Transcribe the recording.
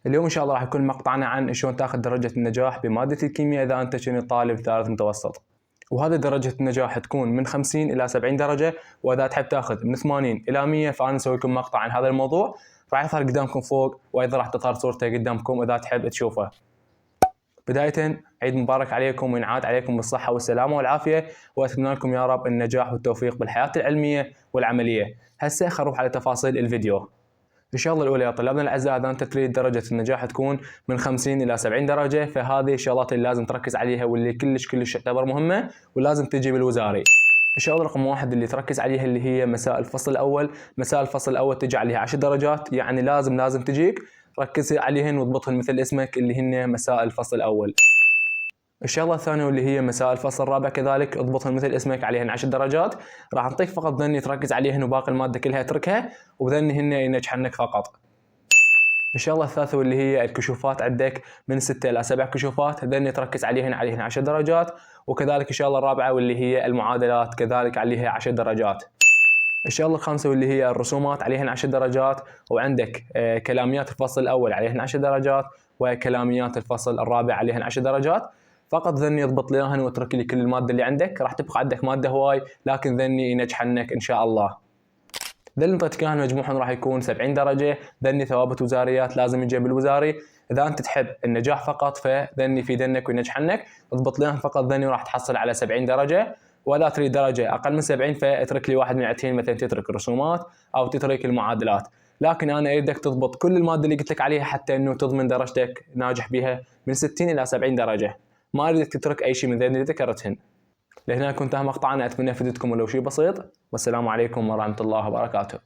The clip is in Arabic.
اليوم ان شاء الله راح يكون مقطعنا عن شلون تاخذ درجة النجاح بمادة الكيمياء اذا انت كنت طالب ثالث متوسط. وهذه درجة النجاح تكون من 50 الى 70 درجة، واذا تحب تاخذ من 80 الى 100 فانا اسوي لكم مقطع عن هذا الموضوع راح يظهر قدامكم فوق، وايضا راح تظهر صورته قدامكم اذا تحب تشوفه. بداية عيد مبارك عليكم وينعاد عليكم بالصحة والسلامة والعافية، واتمنى لكم يا رب النجاح والتوفيق بالحياة العلمية والعملية. هسه خلينا نروح على تفاصيل الفيديو. الشغله الاولى يا طلابنا الاعزاء، اذا انت تريد درجه النجاح تكون من 50 الى 70 درجه، فهذه الشغلات اللي لازم تركز عليها واللي كلش تعتبر مهمه ولازم تجي بالوزاري. الشغله رقم واحد اللي تركز عليها اللي هي مسائل الفصل الاول. مسائل الفصل الاول تجي عليها 10 درجات، يعني لازم تجيك، ركز عليهن واضبطهن مثل اسمك اللي هن مسائل الفصل الاول. الشغله الثانيه واللي هي مسائل الفصل الرابع كذلك اضبطهن مثل اسمك، عليهن 10 درجات، راح نعطيك فقط ذني تركز عليهن وباقي الماده كلها اتركها، وذني هن ينجحنك فقط. الشغله الثالثه واللي هي الكشوفات، عندك من 6 الى 7 كشوفات، ذني تركز عليهن 10 درجات، وكذلك الشغله الرابعه واللي هي المعادلات كذلك عليها 10 درجات. الشغله الخامسه واللي هي الرسومات عليهن 10 درجات، وعندك كلاميات الفصل الاول عليهن 10 درجات، وكلاميات الفصل الرابع عليهن 10 درجات. فقط ذني اضبط لي اياهن واترك لي كل الماده اللي عندك، راح تبقى عندك ماده هواي لكن ذني ينجحنك ان شاء الله. ذا اللي انطيتك اياهن مجموعهم راح يكون 70 درجه، ذني ثوابت وزاريات لازم يجي بالوزاري. اذا انت تحب النجاح فقط فذني في ذنك وينجحنك، اضبط لي اياهن فقط ذني وراح تحصل على 70 درجه. ولا تريد درجه اقل من 70 فاترك لي واحد من عندهن، مثلا تترك الرسومات او تترك المعادلات. لكن انا اريدك تضبط كل الماده اللي قلت لك عليها حتى انه تضمن درجتك ناجح بها من 60 الى 70 درجه. ما اريدك تترك اي شيء من ذي اللي ذكرتهن. لهنا كنت مقطعنا، اتمنى فدتكم ولو شيء بسيط، والسلام عليكم ورحمه الله وبركاته.